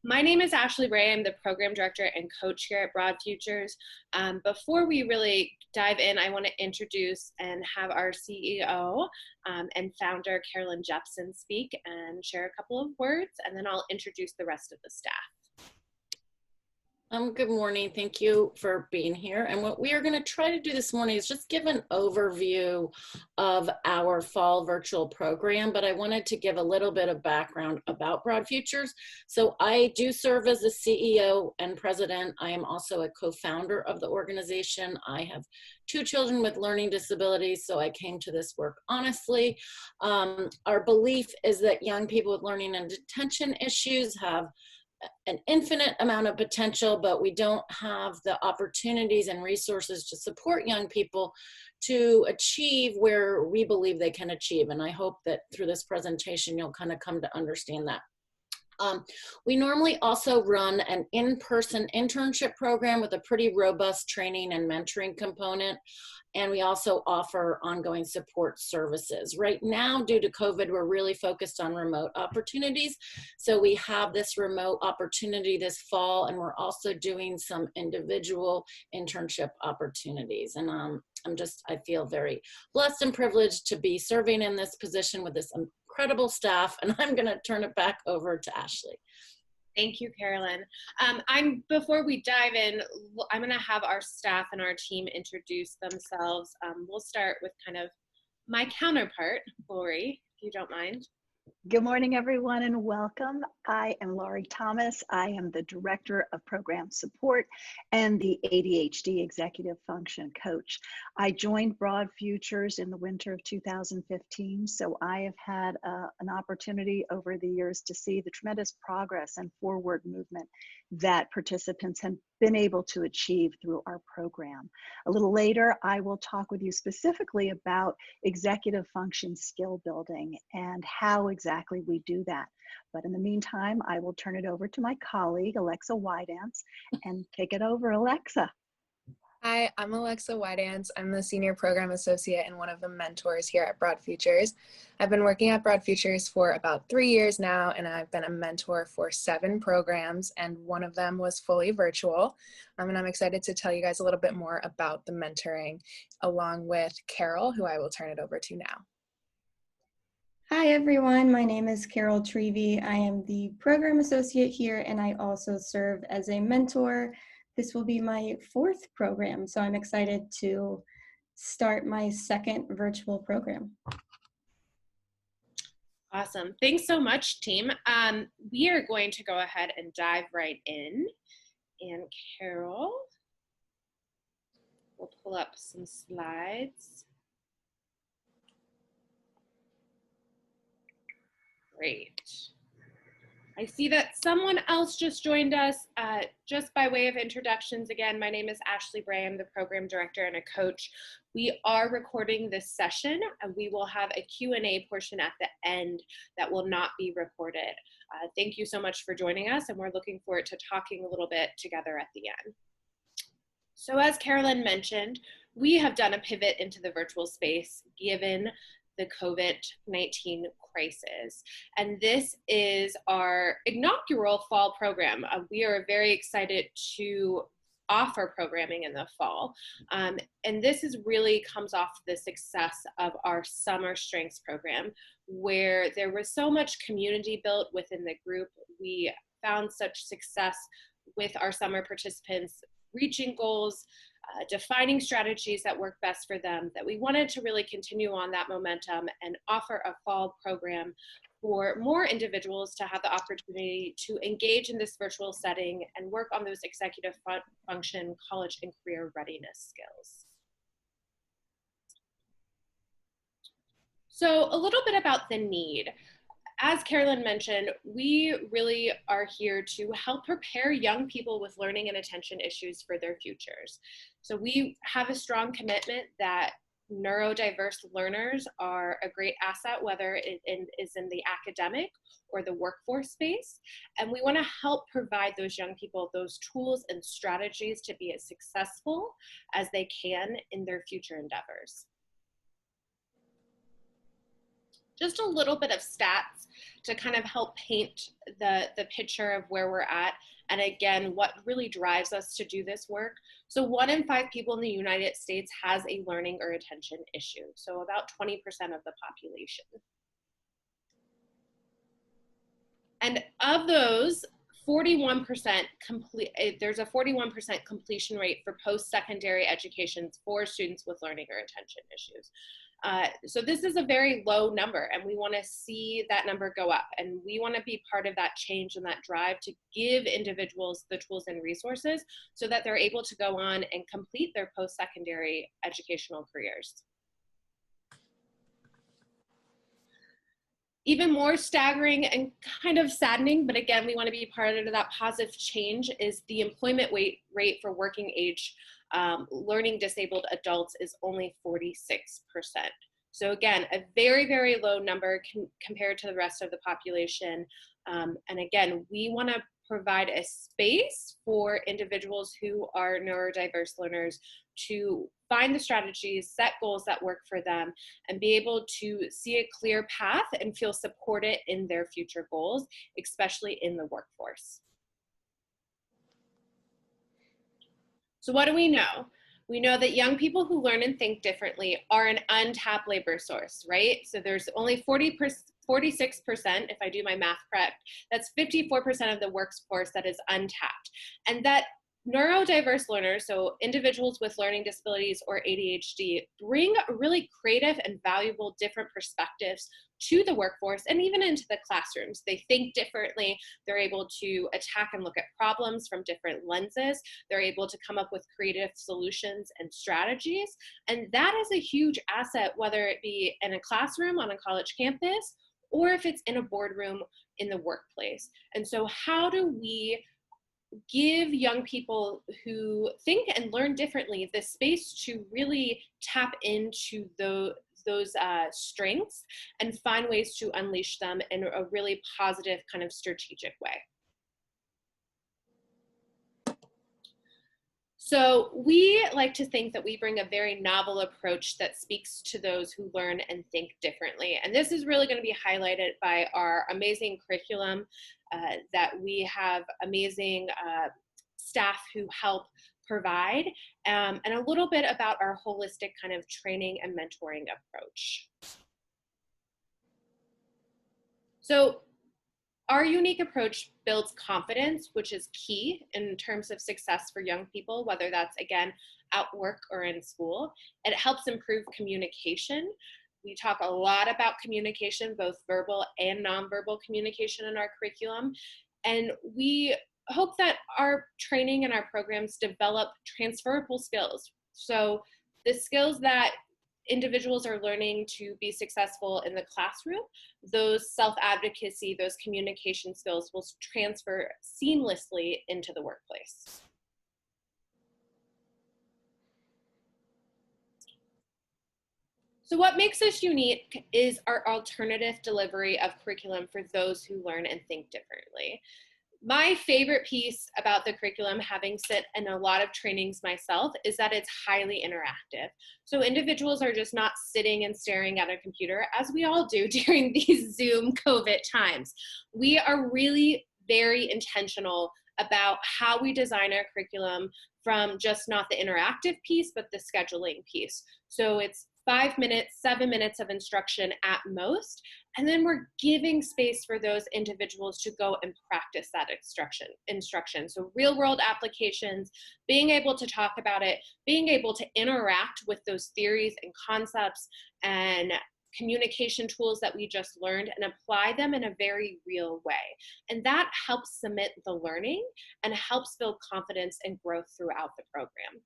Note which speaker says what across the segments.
Speaker 1: My name is Ashley Bray. I'm the program director and coach here at BroadFutures. Before we really dive in, I want to introduce and have our CEO and founder, Carolyn Jepson, speak and share a couple of words, and then I'll introduce the rest of the staff.
Speaker 2: Good morning. Thank you for being here. And what we are going to try to do this morning is just give an overview of our fall virtual program, but I wanted to give a little bit of background about BroadFutures. So I do serve as the CEO and president. I am also a co-founder of the organization. I have two children with learning disabilities, so I came to this work honestly. Our belief is that young people with learning and attention issues have an infinite amount of potential, but we don't have the opportunities and resources to support young people to achieve where we believe they can achieve. And I hope that through this presentation, you'll kind of come to understand that. We normally also run an in-person internship program with a pretty robust training and mentoring component. And we also offer ongoing support services. Right now, due to COVID, we're really focused on remote opportunities. So we have this remote opportunity this fall, and we're also doing some individual internship opportunities. And I feel very blessed and privileged to be serving in this position with this incredible staff, and I'm gonna turn it back over to Ashley.
Speaker 1: Thank you, Carolyn. Before we dive in, I'm going to have our staff and our team introduce themselves. We'll start with kind of my counterpart, Lori, if you don't mind.
Speaker 3: Good morning, everyone, and welcome. I am Laurie Thomas. I am the Director of Program Support and the ADHD Executive Function Coach. I joined BroadFutures in the winter of 2015, so I have had an opportunity over the years to see the tremendous progress and forward movement that participants have been able to achieve through our program. A little later, I will talk with you specifically about executive function skill building and how exactly we do that. But in the meantime, I will turn it over to my colleague, Alexa Wydance, and take it over, Alexa.
Speaker 4: Hi, I'm Alexa Wydance. I'm the Senior Program Associate and one of the mentors here at BroadFutures. I've been working at BroadFutures for about 3 years now, and I've been a mentor for 7 programs, and one of them was fully virtual. And I'm excited to tell you guys a little bit more about the mentoring along with Carol, who I will turn it over to now.
Speaker 5: Hi everyone, my name is Carol Trevi. I am the Program Associate here, and I also serve as a mentor. This will be my 4th program, so I'm excited to start my 2nd virtual program.
Speaker 1: Awesome. Thanks so much, team. We are going to go ahead and dive right in. And Carol will pull up some slides. Great. I see that someone else just joined us. Just by way of introductions, again, my name is Ashley Bray. I'm the program director and a coach. We are recording this session, and we will have a Q&A portion at the end that will not be recorded. Thank you so much for joining us, and we're looking forward to talking a little bit together at the end. So as Carolyn mentioned, we have done a pivot into the virtual space given the COVID-19 crisis. And this is our inaugural fall program. We are very excited to offer programming in the fall. And this is really comes off the success of our summer strengths program, where there was so much community built within the group. We found such success with our summer participants reaching goals, defining strategies that work best for them, that we wanted to really continue on that momentum and offer a fall program for more individuals to have the opportunity to engage in this virtual setting and work on those executive function, college, and career readiness skills. So a little bit about the need. As Carolyn mentioned, we really are here to help prepare young people with learning and attention issues for their futures. So we have a strong commitment that neurodiverse learners are a great asset, whether it is in the academic or the workforce space. And we want to help provide those young people those tools and strategies to be as successful as they can in their future endeavors. just a little bit of stats to kind of help paint the picture of where we're at. And again, what really drives us to do this work. So 1 in 5 people in the United States has a learning or attention issue. So about 20% of the population. And of those, 41% there's a 41% completion rate for post-secondary education for students with learning or attention issues. So this is a very low number, and we want to see that number go up, and we want to be part of that change and that drive to give individuals the tools and resources so that they're able to go on and complete their post-secondary educational careers. Even more staggering and kind of saddening, but again, we want to be part of that positive change, is the employment rate for working age learning disabled adults is only 46%. So again, a very, very low number compared to the rest of the population. And again, we want to provide a space for individuals who are neurodiverse learners to find the strategies, set goals that work for them, and be able to see a clear path and feel supported in their future goals, especially in the workforce. So what do we know? We know that young people who learn and think differently are an untapped labor source, right? So there's only 46%, if I do my math correct, that's 54% of the workforce that is untapped. And that neurodiverse learners, so individuals with learning disabilities or ADHD, bring really creative and valuable different perspectives to the workforce and even into the classrooms. They think differently. They're able to attack and look at problems from different lenses. They're able to come up with creative solutions and strategies. And that is a huge asset, whether it be in a classroom on a college campus or if it's in a boardroom in the workplace. And so how do we give young people who think and learn differently the space to really tap into those strengths and find ways to unleash them in a really positive kind of strategic way? So we like to think that we bring a very novel approach that speaks to those who learn and think differently. And this is really going to be highlighted by our amazing curriculum that we have amazing staff who help provide, and a little bit about our holistic kind of training and mentoring approach. So our unique approach builds confidence, which is key in terms of success for young people, whether that's, again, at work or in school. It helps improve communication. We talk a lot about communication, both verbal and nonverbal communication in our curriculum. And we hope that our training and our programs develop transferable skills. So the skills that individuals are learning to be successful in the classroom, those self-advocacy, those communication skills will transfer seamlessly into the workplace. So what makes us unique is our alternative delivery of curriculum for those who learn and think differently. My favorite piece about the curriculum, having sit in a lot of trainings myself, is that it's highly interactive. So individuals are just not sitting and staring at a computer, as we all do during these Zoom COVID times. We are really very intentional about how we design our curriculum, from just not the interactive piece, but the scheduling piece. So it's 5 minutes, 7 minutes of instruction at most, and then we're giving space for those individuals to go and practice that instruction. So real world applications, being able to talk about it, being able to interact with those theories and concepts and communication tools that we just learned and apply them in a very real way. And that helps cement the learning and helps build confidence and growth throughout the program.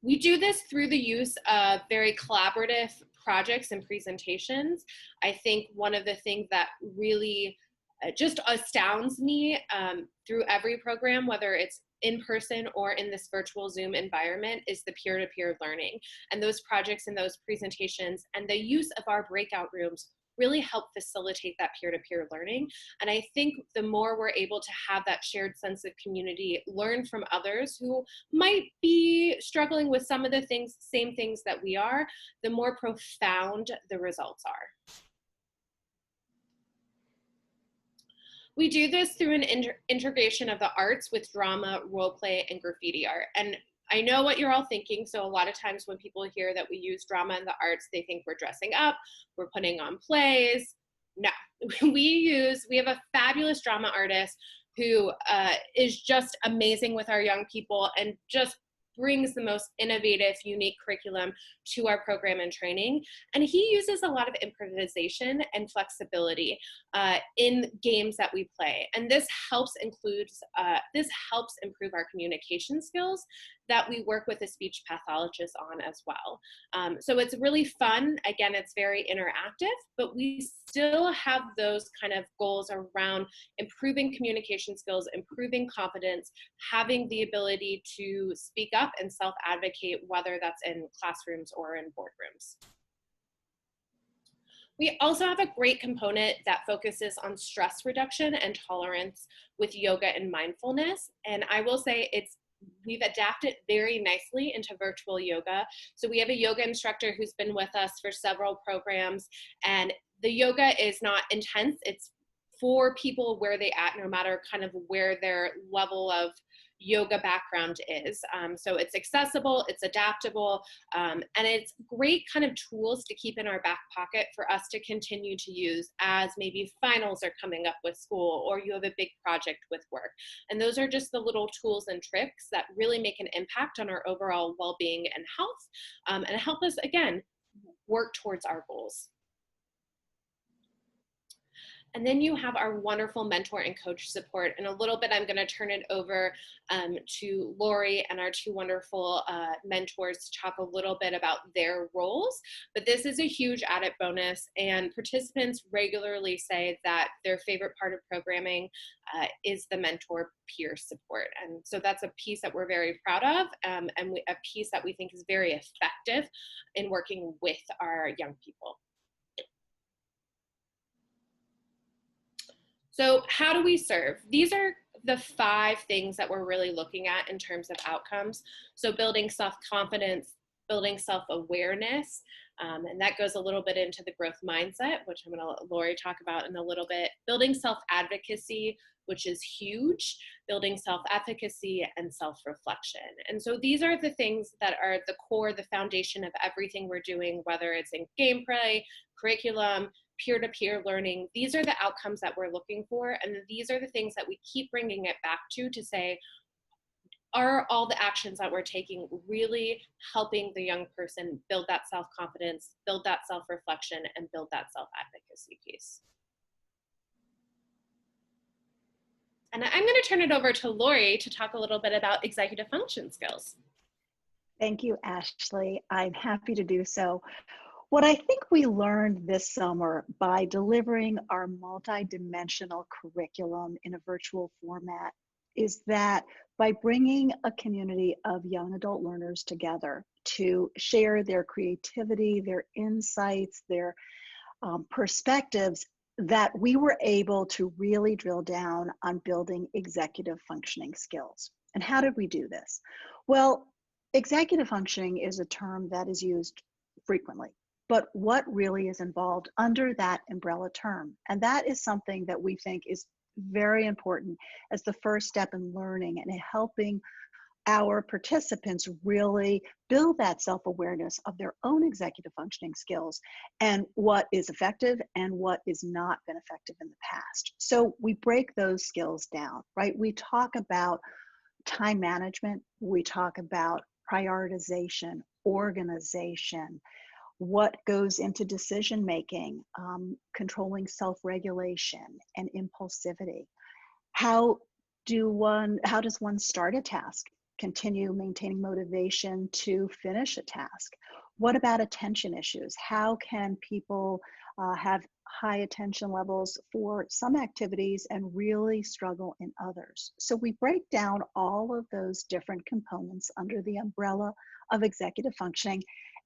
Speaker 1: We do this through the use of very collaborative projects and presentations. I think one of the things that really just astounds me through every program, whether it's in person or in this virtual Zoom environment, is the peer-to-peer learning. And those projects and those presentations and the use of our breakout rooms really help facilitate that peer-to-peer learning. And I think the more we're able to have that shared sense of community, learn from others who might be struggling with some of the same things that we are, the more profound the results are. We do this through an integration of the arts with drama, role play, and graffiti art. And I know what you're all thinking. So a lot of times when people hear that we use drama in the arts, they think we're dressing up, we're putting on plays. No, we have a fabulous drama artist who is just amazing with our young people and just brings the most innovative, unique curriculum to our program and training. And he uses a lot of improvisation and flexibility in games that we play. And this helps improve our communication skills that we work with a speech pathologist on as well. So it's really fun. Again, it's very interactive, but we still have those kind of goals around improving communication skills, improving confidence, having the ability to speak up and self-advocate, whether that's in classrooms or in boardrooms. We also have a great component that focuses on stress reduction and tolerance with yoga and mindfulness. And I will say we've adapted very nicely into virtual yoga. So we have a yoga instructor who's been with us for several programs, and the yoga is not intense. It's for people where they at, no matter kind of where their level of yoga background is. So it's accessible, it's adaptable, and it's great kind of tools to keep in our back pocket for us to continue to use as maybe finals are coming up with school or you have a big project with work. And those are just the little tools and tricks that really make an impact on our overall well-being and health, and help us, again, work towards our goals. And then you have our wonderful mentor and coach support. In a little bit, I'm going to turn it over to Lori and our two wonderful mentors to talk a little bit about their roles. But this is a huge added bonus, and participants regularly say that their favorite part of programming is the mentor peer support. And so that's a piece that we're very proud of, and a piece that we think is very effective in working with our young people. So how do we serve? These are the 5 things that we're really looking at in terms of outcomes. So building self-confidence, building self-awareness, and that goes a little bit into the growth mindset, which I'm going to let Lori talk about in a little bit. Building self-advocacy, which is huge, building self-efficacy and self-reflection. And so these are the things that are the core, the foundation of everything we're doing, whether it's in gameplay, curriculum, peer-to-peer learning. These are the outcomes that we're looking for, and these are the things that we keep bringing it back to say, are all the actions that we're taking really helping the young person build that self-confidence, build that self-reflection, and build that self-advocacy piece? And I'm going to turn it over to Lori to talk a little bit about executive function skills.
Speaker 3: Thank you, Ashley. I'm happy to do so. What I think we learned this summer by delivering our multidimensional curriculum in a virtual format is that by bringing a community of young adult learners together to share their creativity, their insights, their perspectives, that we were able to really drill down on building executive functioning skills. And how did we do this? Well, executive functioning is a term that is used frequently. But what really is involved under that umbrella term? And that is something that we think is very important as the first step in learning and in helping our participants really build that self-awareness of their own executive functioning skills and what is effective and what is not been effective in the past. So we break those skills down, right? We talk about time management, we talk about prioritization, organization, what goes into decision making, controlling self-regulation and impulsivity. How does one start a task, continue maintaining motivation to finish a task? What about attention issues? How can people have high attention levels for some activities and really struggle in others? So we break down all of those different components under the umbrella of executive functioning.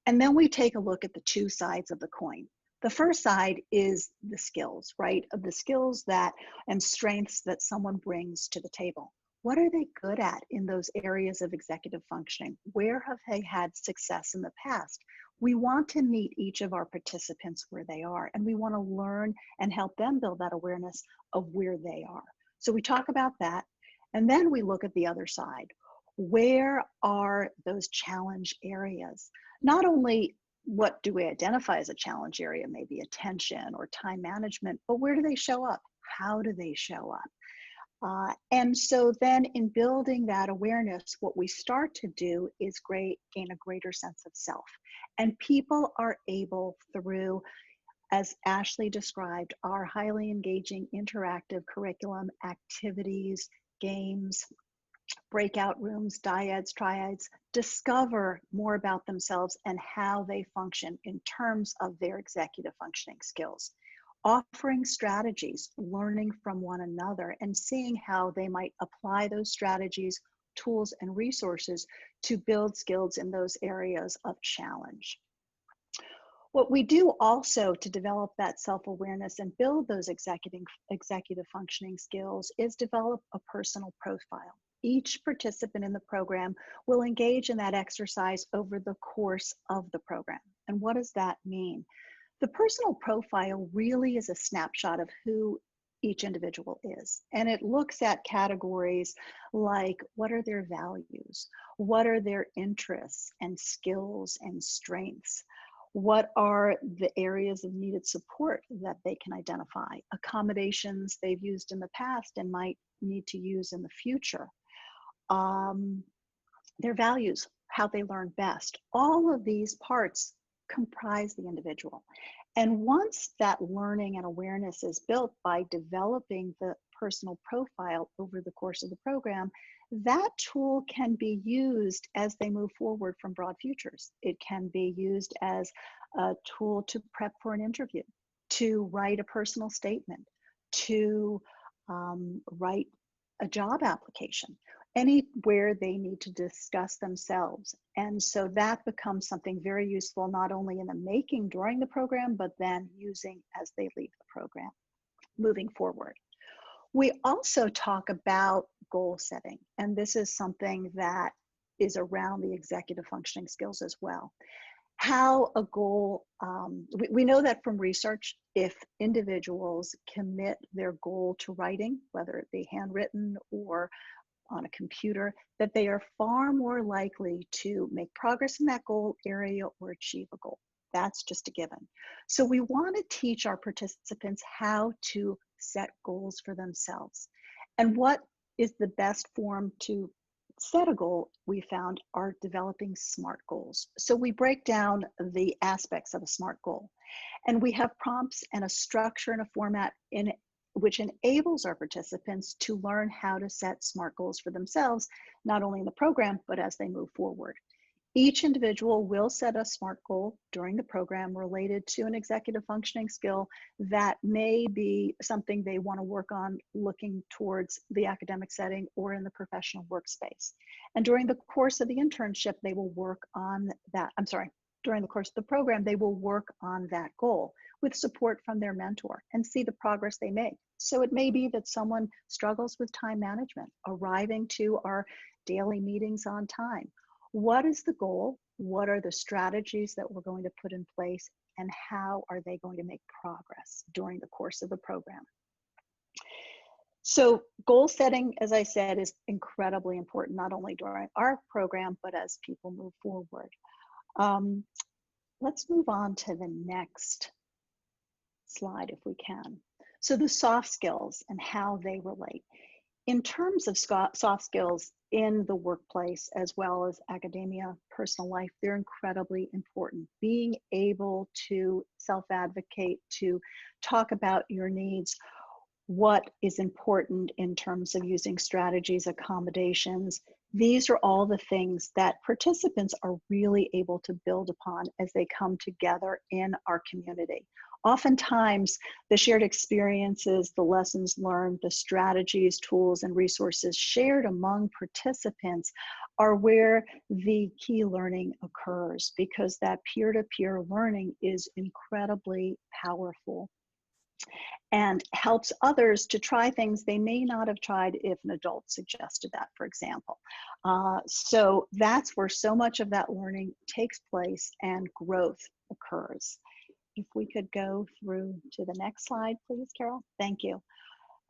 Speaker 3: And then we take a look at the 2 sides of the coin. The first side is the skills, right? Of the skills that and strengths that someone brings to the table. What are they good at in those areas of executive functioning? Where have they had success in the past? We want to meet each of our participants where they are, and we want to learn and help them build that awareness of where they are. So we talk about that, and then we look at the other side. Where are those challenge areas? Not only what do we identify as a challenge area, maybe attention or time management, but where do they show up? How do they show up? And so then in building that awareness, what we start to do is gain a greater sense of self. And people are able through, as Ashley described, our highly engaging interactive curriculum, activities, games, breakout rooms, dyads, triads, discover more about themselves and how they function in terms of their executive functioning skills. Offering strategies, learning from one another, and seeing how they might apply those strategies, tools, and resources to build skills in those areas of challenge. What we do also to develop that self-awareness and build those executive functioning skills is develop a personal profile. Each participant in the program will engage in that exercise over the course of the program. And what does that mean? The personal profile really is a snapshot of who each individual is. And it looks at categories like what are their values? What are their interests and skills and strengths? What are the areas of needed support that they can identify? Accommodations they've used in the past and might need to use in the future. Their values, how they learn best. All of these parts comprise the individual. And once that learning and awareness is built by developing the personal profile over the course of the program, that tool can be used as they move forward from BroadFutures. It can be used as a tool to prep for an interview, to write a personal statement, to write a job application, anywhere they need to discuss themselves. And so that becomes something very useful, not only in the making during the program, but then using as they leave the program, moving forward. We also talk about goal setting, and this is something that is around the executive functioning skills as well. How a goal, we know that from research, if individuals commit their goal to writing, whether it be handwritten or on a computer, that they are far more likely to make progress in that goal area or achieve a goal. That's just a given. So we want to teach our participants how to set goals for themselves. And what is the best form to set a goal, we found, are developing SMART goals. So we break down the aspects of a SMART goal. And we have prompts and a structure and a format in which enables our participants to learn how to set SMART goals for themselves, not only in the program, but as they move forward. Each individual will set a SMART goal during the program related to an executive functioning skill that may be something they want to work on looking towards the academic setting or in the professional workspace. And during the course of the internship, they will work on that, during the course of the program, they will work on that goal with support from their mentor and see the progress they make. So it may be that someone struggles with time management, arriving to our daily meetings on time. What is the goal? What are the strategies that we're going to put in place? And how are they going to make progress during the course of the program? So goal setting, as I said, is incredibly important, not only during our program, but as people move forward. Let's move on to the next slide if we can. So the soft skills and how they relate. In terms of soft skills in the workplace, as well as academia, personal life, they're incredibly important. Being able to self-advocate, to talk about your needs, what is important in terms of using strategies, accommodations. These are all the things that participants are really able to build upon as they come together in our community. Oftentimes, the shared experiences, the lessons learned, the strategies, tools, and resources shared among participants are where the key learning occurs, because that peer-to-peer learning is incredibly powerful and helps others to try things they may not have tried if an adult suggested that, for example. So that's where so much of that learning takes place and growth occurs. If we could go through to the next slide, please, Carol. Thank you.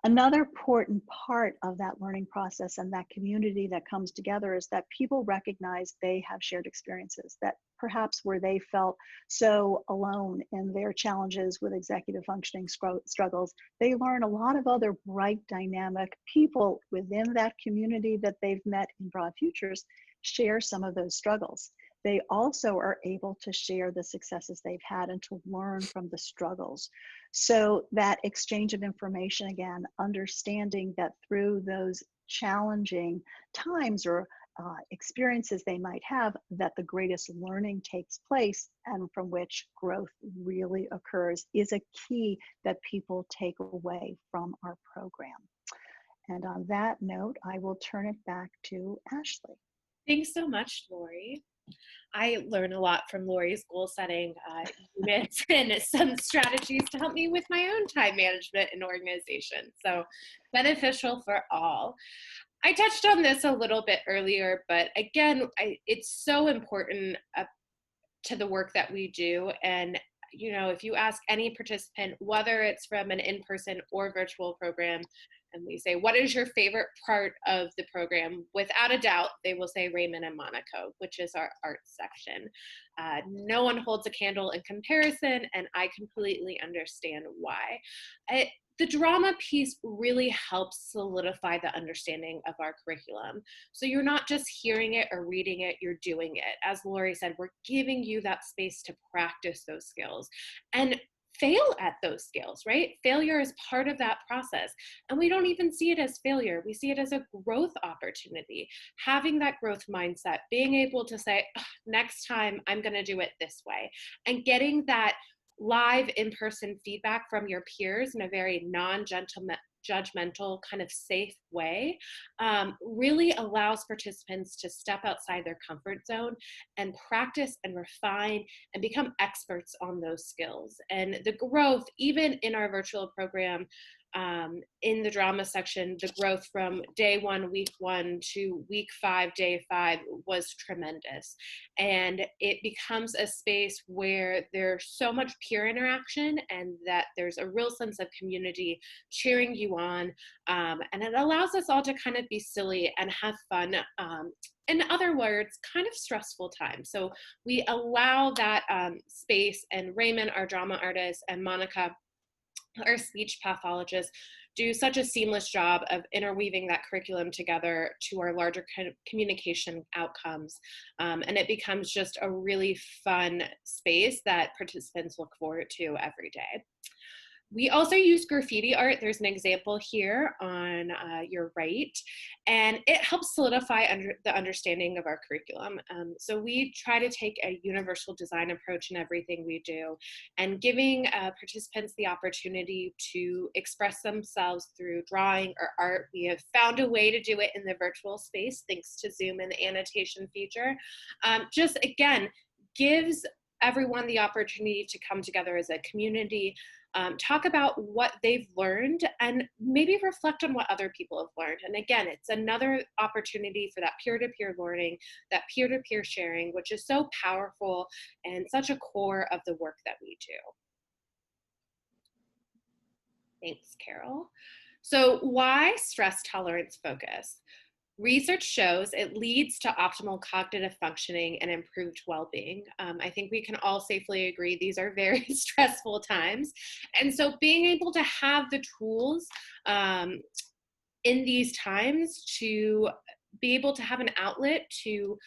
Speaker 3: Another important part of that learning process and that community that comes together is that people recognize they have shared experiences, that perhaps where they felt so alone in their challenges with executive functioning struggles, they learn a lot of other bright, dynamic people within that community that they've met in BroadFutures share some of those struggles. They also are able to share the successes they've had and to learn from the struggles. So that exchange of information, again, understanding that through those challenging times or experiences they might have, that the greatest learning takes place and from which growth really occurs, is a key that people take away from our program. And on that note, I will turn it back to Ashley.
Speaker 1: Thanks so much, Lori. I learn a lot from Lori's goal setting units and some strategies to help me with my own time management and organization. So beneficial for all. I touched on this a little bit earlier, but again, it's so important to the work that we do. And you know, if you ask any participant, whether it's from an in-person or virtual program, and we say, what is your favorite part of the program? Without a doubt, they will say Raymond and Monaco, which is our art section. No one holds a candle in comparison, and I completely understand why. The drama piece really helps solidify the understanding of our curriculum. So you're not just hearing it or reading it, you're doing it. As Lori said, we're giving you that space to practice those skills and fail at those skills, right? Failure is part of that process. And we don't even see it as failure. We see it as a growth opportunity. Having that growth mindset, being able to say, next time I'm going to do it this way, and getting that live in-person feedback from your peers in a very non-judgmental kind of safe way really allows participants to step outside their comfort zone and practice and refine and become experts on those skills. And the growth, even in our virtual program, in the drama section, the growth from day 1, week 1 to week 5, day 5 was tremendous. And it becomes a space where there's so much peer interaction and that there's a real sense of community cheering you on. And it allows us all to kind of be silly and have fun. In other words, kind of stressful time. So we allow that space, and Raymond, our drama artist, and Monica, our speech pathologist, do such a seamless job of interweaving that curriculum together to our larger kind of communication outcomes. And it becomes just a really fun space that participants look forward to every day. We also use graffiti art. There's an example here on your right, and it helps solidify the understanding of our curriculum. So we try to take a universal design approach in everything we do, and giving participants the opportunity to express themselves through drawing or art. We have found a way to do it in the virtual space, thanks to Zoom and the annotation feature. Just again, gives everyone the opportunity to come together as a community, talk about what they've learned, and maybe reflect on what other people have learned. And again, it's another opportunity for that peer-to-peer learning, that peer-to-peer sharing, which is so powerful and such a core of the work that we do. Thanks, Carol. So why stress tolerance focus? Research shows it leads to optimal cognitive functioning and improved well-being. I think we can all safely agree these are very stressful times. And so being able to have the tools in these times to be able to have an outlet to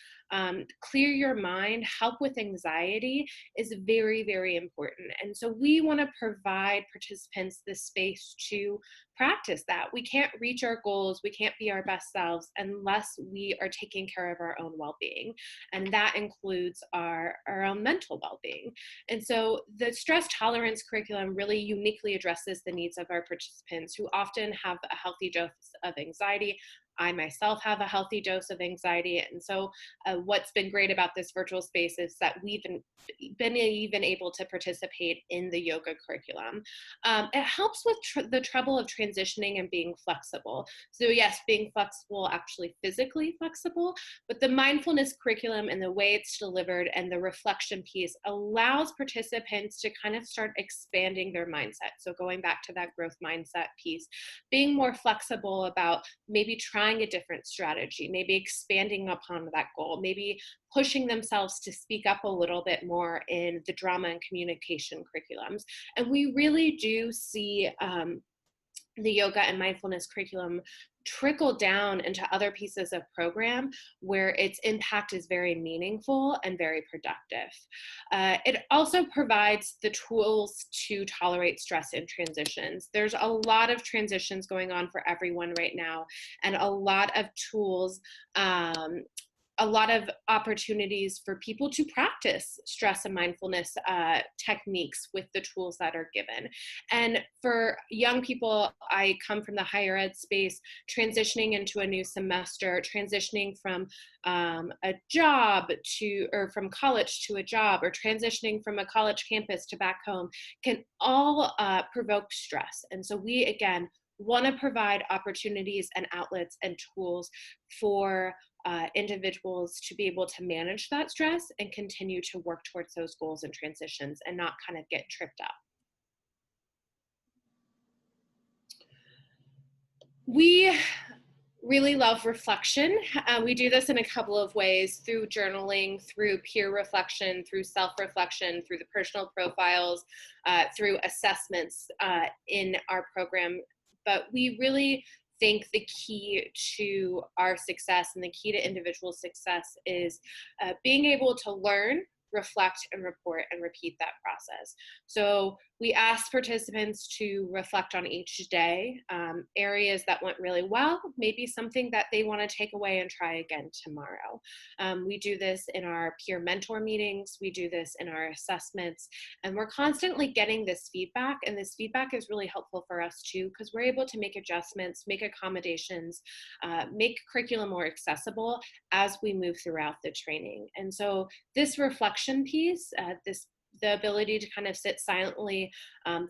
Speaker 1: clear your mind, help with anxiety is very, very important. And so we want to provide participants the space to practice that. We can't reach our goals, we can't be our best selves unless we are taking care of our own well-being. And that includes our own mental well-being. And so the stress tolerance curriculum really uniquely addresses the needs of our participants who often have a healthy dose of anxiety. I myself have a healthy dose of anxiety. And so what's been great about this virtual space is that we've been even able to participate in the yoga curriculum. It helps with the trouble of transitioning and being flexible. So yes, being flexible, actually physically flexible, but the mindfulness curriculum and the way it's delivered and the reflection piece allows participants to kind of start expanding their mindset. So going back to that growth mindset piece, being more flexible about maybe trying a different strategy, maybe expanding upon that goal, maybe pushing themselves to speak up a little bit more in the drama and communication curriculums. And we really do see the yoga and mindfulness curriculum trickle down into other pieces of program where its impact is very meaningful and very productive. It also provides the tools to tolerate stress in transitions. There's a lot of transitions going on for everyone right now, and a lot of tools, a lot of opportunities for people to practice stress and mindfulness techniques with the tools that are given. And for young people, I come from the higher ed space, transitioning into a new semester, transitioning from a job to, or from college to a job, or transitioning from a college campus to back home can all provoke stress. And so we, again, want to provide opportunities and outlets and tools for individuals to be able to manage that stress and continue to work towards those goals and transitions and not kind of get tripped up. We really love reflection. We do this in a couple of ways, through journaling, through peer reflection, through self-reflection, through the personal profiles, through assessments in our program. But we really think the key to our success and the key to individual success is being able to learn, reflect, and report and repeat that process. So we ask participants to reflect on each day, areas that went really well, maybe something that they want to take away and try again tomorrow. We do this in our peer mentor meetings, we do this in our assessments, and we're constantly getting this feedback, and this feedback is really helpful for us too, because we're able to make adjustments, make accommodations, make curriculum more accessible as we move throughout the training. And so this reflection piece, the ability to kind of sit silently,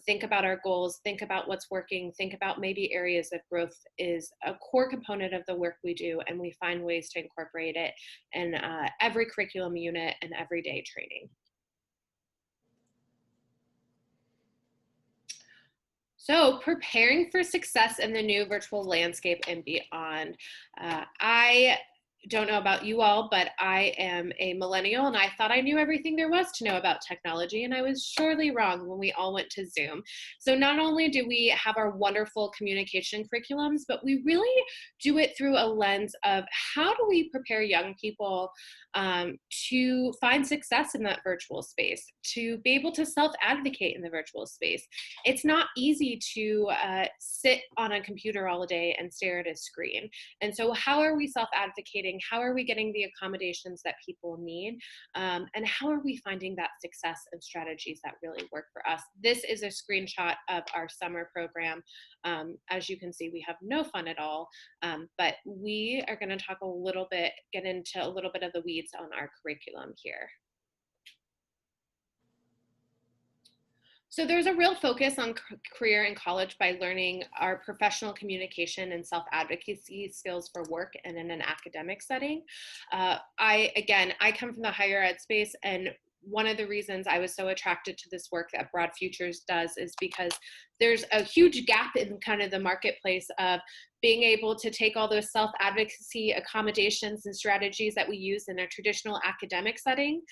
Speaker 1: think about our goals, think about what's working, think about maybe areas of growth is a core component of the work we do, and we find ways to incorporate it in every curriculum unit and everyday training. So preparing for success in the new virtual landscape and beyond. I don't know about you all, but I am a millennial and I thought I knew everything there was to know about technology, and I was surely wrong when we all went to Zoom. So not only do we have our wonderful communication curriculums, but we really do it through a lens of how do we prepare young people to find success in that virtual space, to be able to self-advocate in the virtual space. It's not easy to sit on a computer all day and stare at a screen. And so how are we self-advocating? How are we getting the accommodations that people need? And how are we finding that success and strategies that really work for us? This is a screenshot of our summer program. As you can see, we have no fun at all, but we are going to talk a little bit, get into a little bit of the weeds on our curriculum here. So there's a real focus on career and college by learning our professional communication and self-advocacy skills for work and in an academic setting. I come from the higher ed space, and one of the reasons I was so attracted to this work that BroadFutures does is because there's a huge gap in kind of the marketplace of being able to take all those self-advocacy accommodations and strategies that we use in a traditional academic setting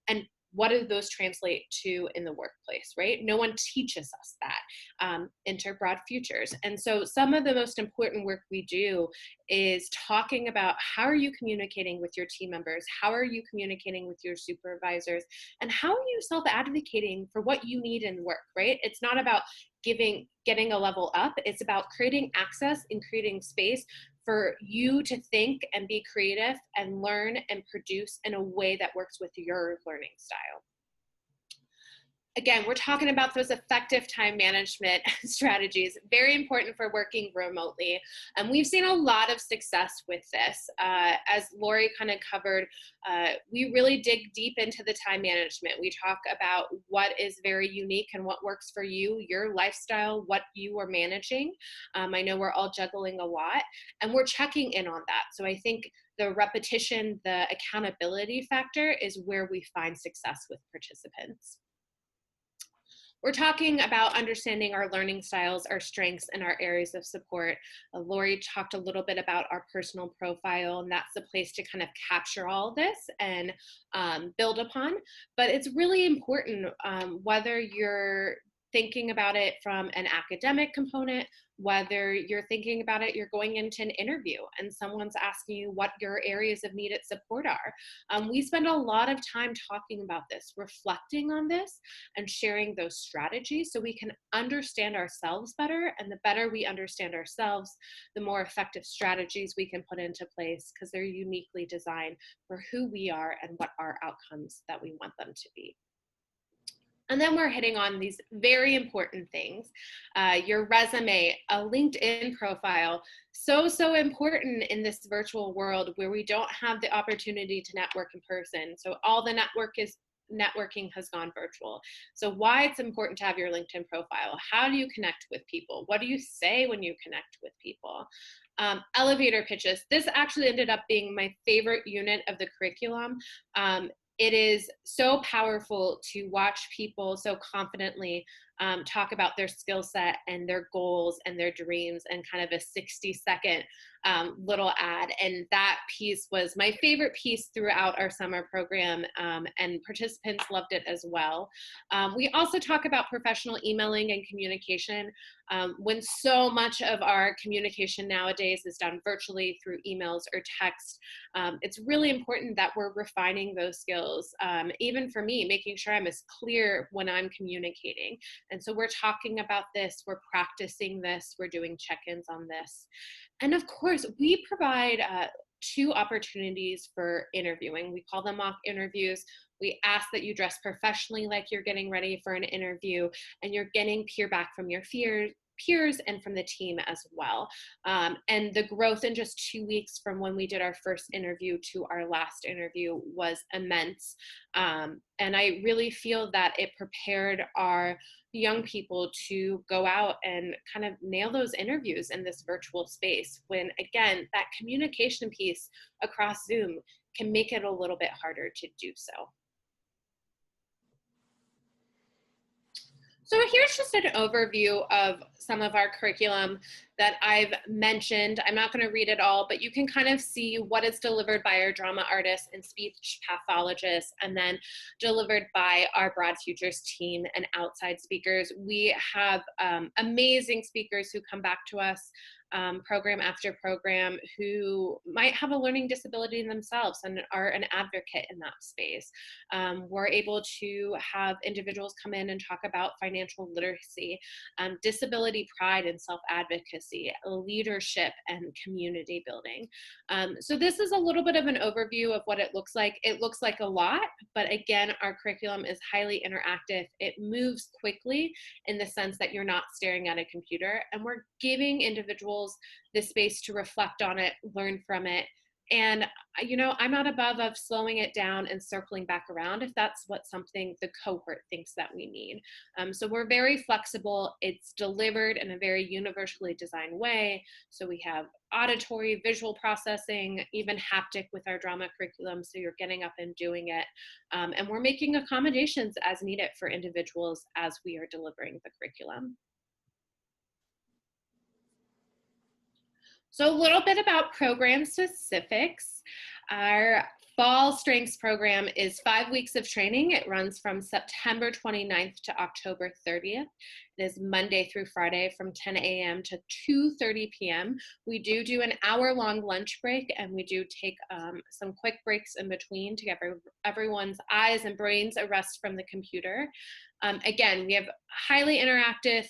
Speaker 1: and what do those translate to in the workplace, right? No one teaches us that. Enter BroadFutures. And so some of the most important work we do is talking about how are you communicating with your team members? How are you communicating with your supervisors? And how are you self-advocating for what you need in work, right? It's not about getting a level up. It's about creating access and creating space for you to think and be creative and learn and produce in a way that works with your learning style. Again, we're talking about those effective time management strategies, very important for working remotely. And we've seen a lot of success with this. As Lori kind of covered, we really dig deep into the time management. We talk about what is very unique and what works for you, your lifestyle, what you are managing. I know we're all juggling a lot, and we're checking in on that. So I think the repetition, the accountability factor is where we find success with participants. We're talking about understanding our learning styles, our strengths, and our areas of support. Lori talked a little bit about our personal profile, and that's the place to kind of capture all this and build upon. But it's really important whether you're thinking about it from an academic component, whether you're thinking about it, you're going into an interview and someone's asking you what your areas of needed support are. We spend a lot of time talking about this, reflecting on this, and sharing those strategies so we can understand ourselves better. And the better we understand ourselves, the more effective strategies we can put into place because they're uniquely designed for who we are and what our outcomes that we want them to be. And then we're hitting on these very important things. Your resume, a LinkedIn profile, so important in this virtual world where we don't have the opportunity to network in person. So all the networking has gone virtual. So why it's important to have your LinkedIn profile. How do you connect with people? What do you say when you connect with people? Elevator pitches. This actually ended up being my favorite unit of the curriculum. It is so powerful to watch people so confidently talk about their skill set and their goals and their dreams and kind of a 60-second little ad. And that piece was my favorite piece throughout our summer program, and participants loved it as well. We also talk about professional emailing and communication. When so much of our communication nowadays is done virtually through emails or text, it's really important that we're refining those skills. Even for me, making sure I'm as clear when I'm communicating. And so we're talking about this, we're practicing this, we're doing check-ins on this. And of course, we provide 2 opportunities for interviewing. We call them mock interviews. We ask that you dress professionally like you're getting ready for an interview and you're getting peer back from your peers and from the team as well. And the growth in just 2 weeks from when we did our first interview to our last interview was immense. And I really feel that it prepared our young people to go out and kind of nail those interviews in this virtual space when, again, that communication piece across Zoom can make it a little bit harder to do so. So here's just an overview of some of our curriculum that I've mentioned. I'm not going to read it all, but you can kind of see what is delivered by our drama artists and speech pathologists, and then delivered by our BroadFutures team and outside speakers. We have amazing speakers who come back to us program after program who might have a learning disability themselves and are an advocate in that space. We're able to have individuals come in and talk about financial literacy, disability pride and self-advocacy, leadership, and community building. So this is a little bit of an overview of what it looks like. It looks like a lot, but again, our curriculum is highly interactive. It moves quickly in the sense that you're not staring at a computer, and we're giving individuals the space to reflect on it, learn from it. And, you know, I'm not above of slowing it down and circling back around if that's what something the cohort thinks that we need. So we're very flexible. It's delivered in a very universally designed way. So we have auditory, visual processing, even haptic with our drama curriculum. So you're getting up and doing it. And we're making accommodations as needed for individuals as we are delivering the curriculum. So a little bit about program specifics. Our fall strengths program is 5 weeks of training. It runs from September 29th to October 30th. It is Monday through Friday from 10 a.m. to 2:30 p.m. We do an hour-long lunch break, and we do take some quick breaks in between to give everyone's eyes and brains a rest from the computer. Again, we have highly interactive,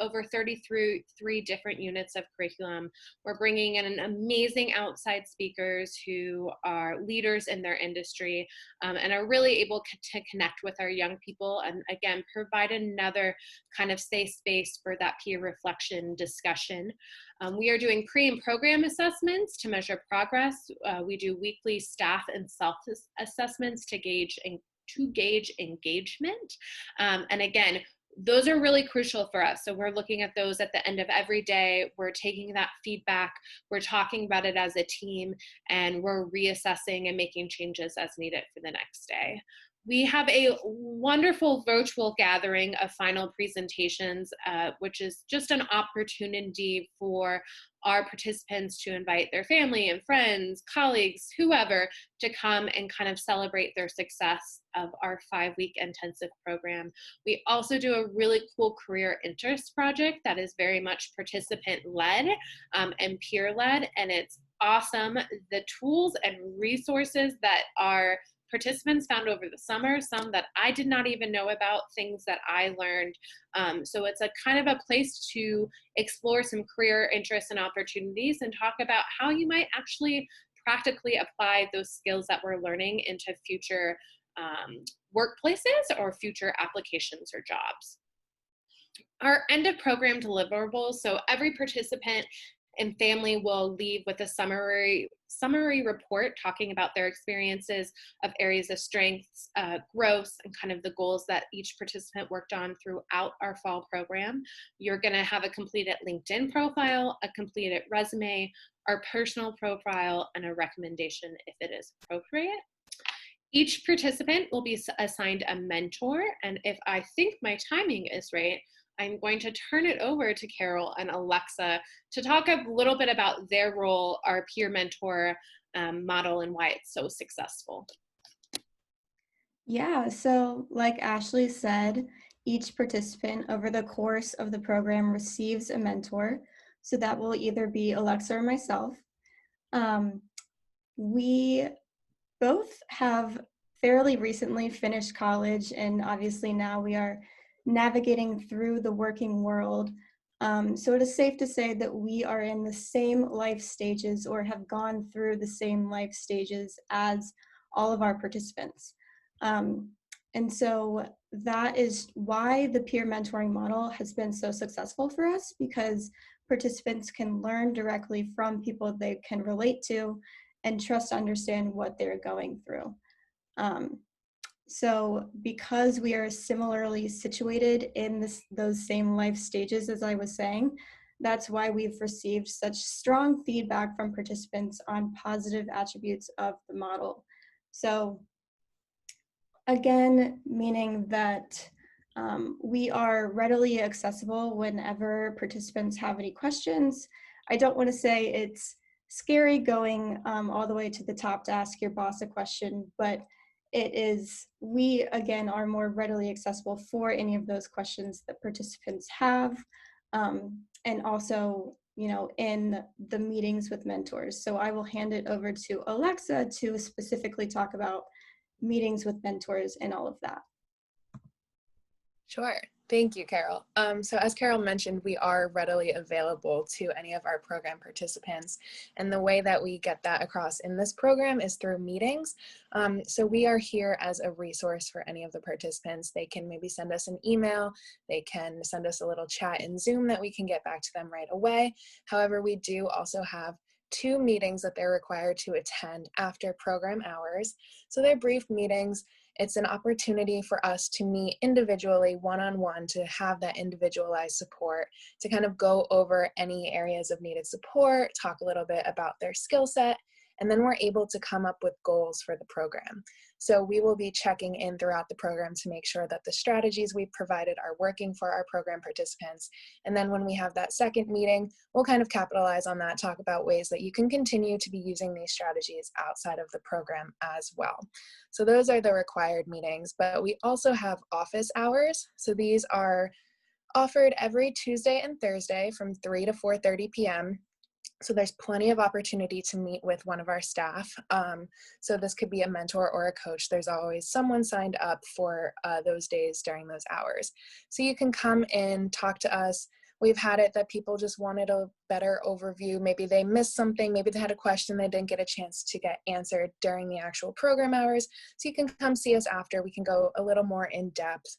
Speaker 1: over 33 different units of curriculum. We're bringing in amazing outside speakers who are leaders in their industry, and are really able to connect with our young people, and again, provide another kind of safe space for that peer reflection discussion. We are doing pre and program assessments to measure progress. We do weekly staff and self-assessments to gauge engagement. And again, those are really crucial for us. So we're looking at those at the end of every day. We're taking that feedback, we're talking about it as a team, and we're reassessing and making changes as needed for the next day. We have a wonderful virtual gathering of final presentations, which is just an opportunity for our participants to invite their family and friends, colleagues, whoever, to come and kind of celebrate their success of our 5-week intensive program. We also do a really cool career interest project that is very much participant-led and peer-led, and it's awesome. The tools and resources that our participants found over the summer, some that I did not even know about, things that I learned. So it's a kind of a place to explore some career interests and opportunities and talk about how you might actually practically apply those skills that we're learning into future workplaces or future applications or jobs. Our end of program deliverables, so every participant and family will leave with a summary report talking about their experiences of areas of strengths, growth, and kind of the goals that each participant worked on throughout our fall program. You're going to have a completed LinkedIn profile, a completed resume, our personal profile, and a recommendation if it is appropriate. Each participant will be assigned a mentor, and if I think my timing is right, I'm going to turn it over to Carol and Alexa to talk a little bit about their role, our peer mentor model, and why it's so successful.
Speaker 5: Yeah, so like Ashley said, each participant over the course of the program receives a mentor. So that will either be Alexa or myself. We both have fairly recently finished college, and obviously now we are navigating through the working world. So it is safe to say that we are in the same life stages or have gone through the same life stages as all of our participants. And so that is why the peer mentoring model has been so successful for us, because participants can learn directly from people they can relate to and trust to understand what they're going through. So because we are similarly situated in those same life stages, as I was saying, that's why we've received such strong feedback from participants on positive attributes of the model. So again, meaning that we are readily accessible whenever participants have any questions. I don't want to say it's scary going all the way to the top to ask your boss a question, but it is, we again are more readily accessible for any of those questions that participants have, and also, you know, in the meetings with mentors. So I will hand it over to Alexa to specifically talk about meetings with mentors and all of that.
Speaker 4: Sure. Thank you, Carol. So as Carol mentioned, we are readily available to any of our program participants. And the way that we get that across in this program is through meetings. So we are here as a resource for any of the participants. They can maybe send us an email. They can send us a little chat in Zoom that we can get back to them right away. However, we do also have 2 meetings that they're required to attend after program hours. So they're brief meetings. It's an opportunity for us to meet individually, one-on-one, to have that individualized support, to kind of go over any areas of needed support, talk a little bit about their skill set, and then we're able to come up with goals for the program. So we will be checking in throughout the program to make sure that the strategies we've provided are working for our program participants. And then when we have that second meeting, we'll kind of capitalize on that, talk about ways that you can continue to be using these strategies outside of the program as well. So those are the required meetings, but we also have office hours. So these are offered every Tuesday and Thursday from 3 to 4:30 p.m. So there's plenty of opportunity to meet with one of our staff. So this could be a mentor or a coach. There's always someone signed up for those days during those hours. So you can come in, talk to us. We've had it that people just wanted a better overview. Maybe they missed something. Maybe they had a question they didn't get a chance to get answered during the actual program hours. So you can come see us after. We can go a little more in depth.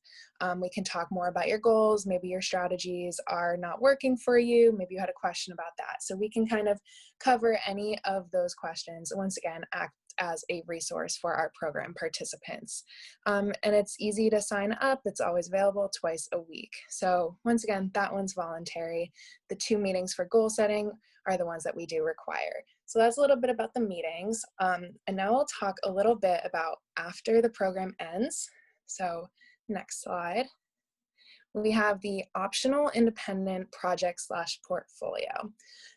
Speaker 4: We can talk more about your goals. Maybe your strategies are not working for you. Maybe you had a question about that. So we can kind of cover any of those questions. Once again, act as a resource for our program participants. And it's easy to sign up. It's always available twice a week. So once again, that one's voluntary. The 2 meetings for goal setting are the ones that we do require. So that's a little bit about the meetings. And now I'll talk a little bit about after the program ends. So next slide. We have the optional independent project / portfolio.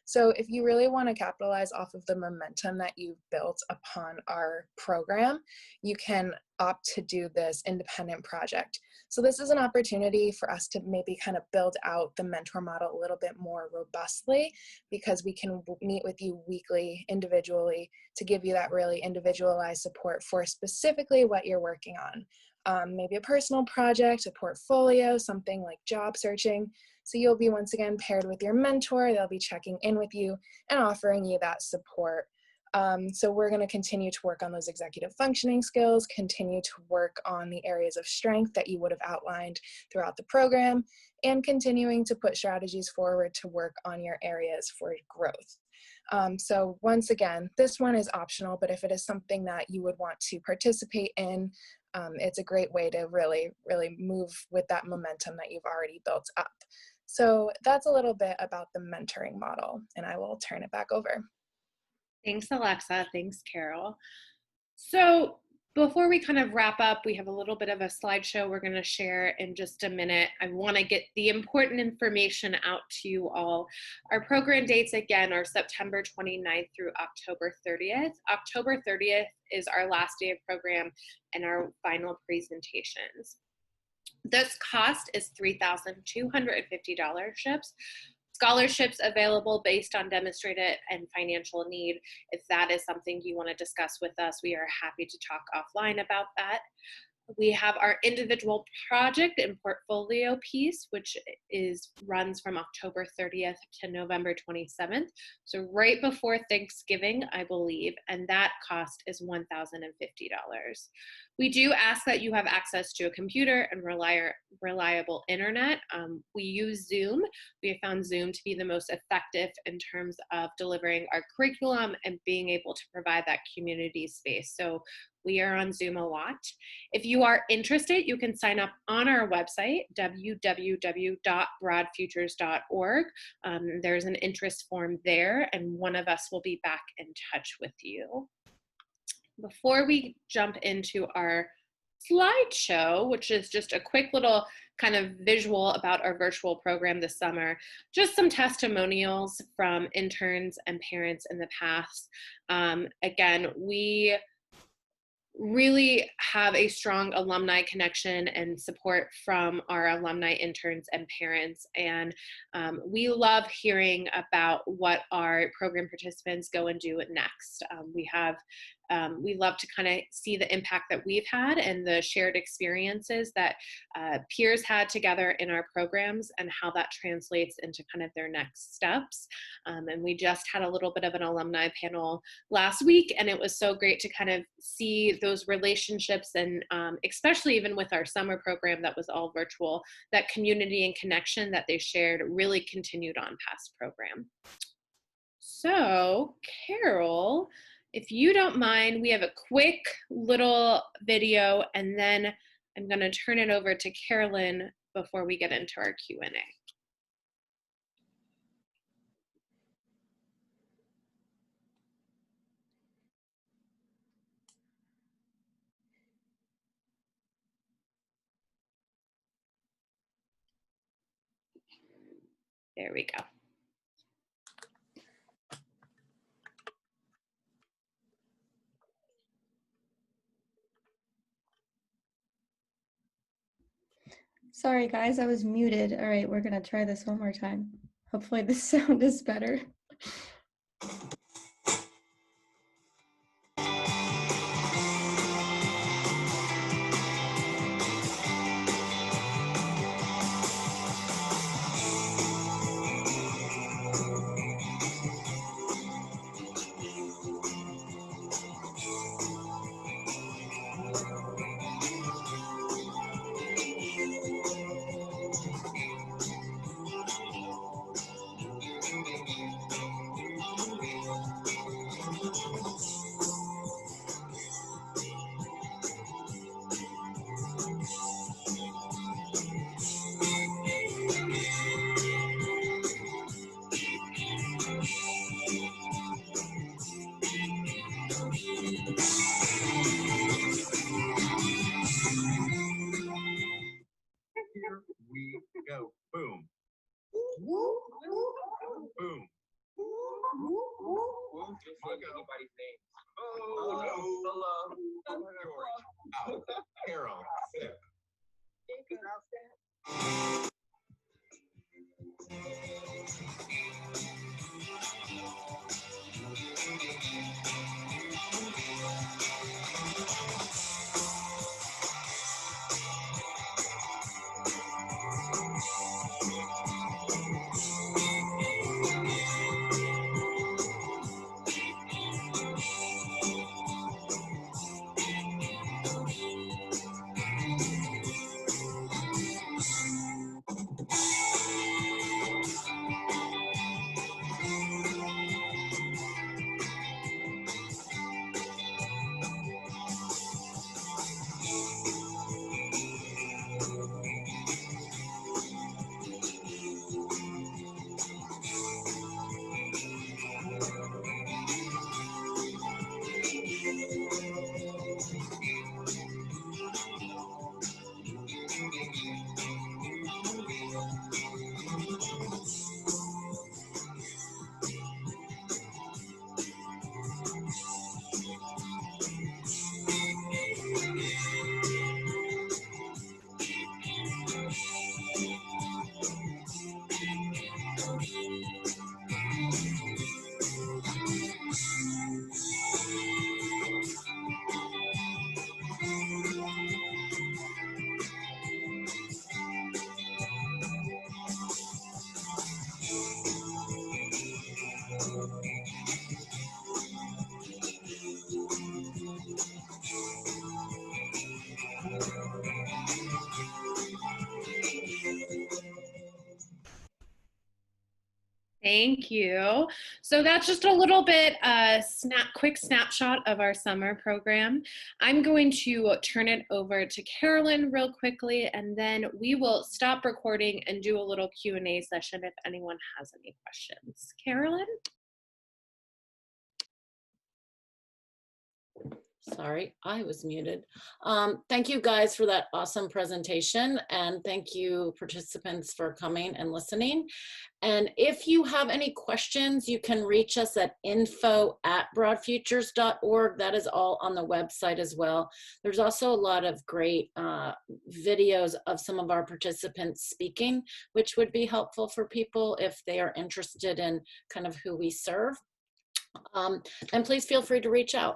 Speaker 4: So if you really want to capitalize off of the momentum that you've built upon our program, you can opt to do this independent project. So this is an opportunity for us to maybe kind of build out the mentor model a little bit more robustly, because we can meet with you weekly, individually, to give you that really individualized support for specifically what you're working on. Maybe a personal project, a portfolio, something like job searching. So you'll be once again paired with your mentor. They'll be checking in with you and offering you that support. So we're going to continue to work on those executive functioning skills, continue to work on the areas of strength that you would have outlined throughout the program, and continuing to put strategies forward to work on your areas for growth. So once again, this one is optional, but if it is something that you would want to participate in, it's a great way to really move with that momentum that you've already built up. So that's a little bit about the mentoring model, and I will turn it back over.
Speaker 1: Thanks, Alexa. Thanks, Carol. So before we kind of wrap up, we have a little bit of a slideshow we're going to share in just a minute. I want to get the important information out to you all. Our program dates again are September 29th through October 30th. October 30th is our last day of program and our final presentations. This cost is $3,250. Scholarships available based on demonstrated and financial need. If that is something you want to discuss with us, we are happy to talk offline about that. We have our individual project and portfolio piece, which runs from October 30th to November 27th. So right before Thanksgiving, I believe, and that cost is $1,050. We do ask that you have access to a computer and reliable internet. We use Zoom. We have found Zoom to be the most effective in terms of delivering our curriculum and being able to provide that community space. So we are on Zoom a lot. If you are interested, you can sign up on our website, www.broadfutures.org. There's an interest form there, and one of us will be back in touch with you. Before we jump into our slideshow, which is just a quick little kind of visual about our virtual program this summer, just some testimonials from interns and parents in the past. Again, we really have a strong alumni connection and support from our alumni interns and parents. And we love hearing about what our program participants go and do next. We love to kind of see the impact that we've had and the shared experiences that peers had together in our programs and how that translates into kind of their next steps. And we just had a little bit of an alumni panel last week, and it was so great to kind of see those relationships, and especially even with our summer program that was all virtual, that community and connection that they shared really continued on past program. So Carol, if you don't mind, we have a quick little video, and then I'm going to turn it over to Carolyn before we get into our Q&A. There we go.
Speaker 5: Sorry guys, I was muted. All right, we're gonna try this one more time. Hopefully the sound is better.
Speaker 6: Here we go. Boom. Boom. Just like anybody's name. Oh, no. Hello. George. Out. Carol. Sip.
Speaker 1: Thank you. So that's just a little bit quick snapshot of our summer program. I'm going to turn it over to Carolyn real quickly, and then we will stop recording and do a little Q&A session if anyone has any questions. Carolyn?
Speaker 2: Sorry, I was muted. Thank you guys for that awesome presentation, and thank you participants for coming and listening. And if you have any questions, you can reach us at info@broadfutures.org. That is all on the website as well. There's also a lot of great videos of some of our participants speaking, which would be helpful for people if they are interested in kind of who we serve. And please feel free to reach out.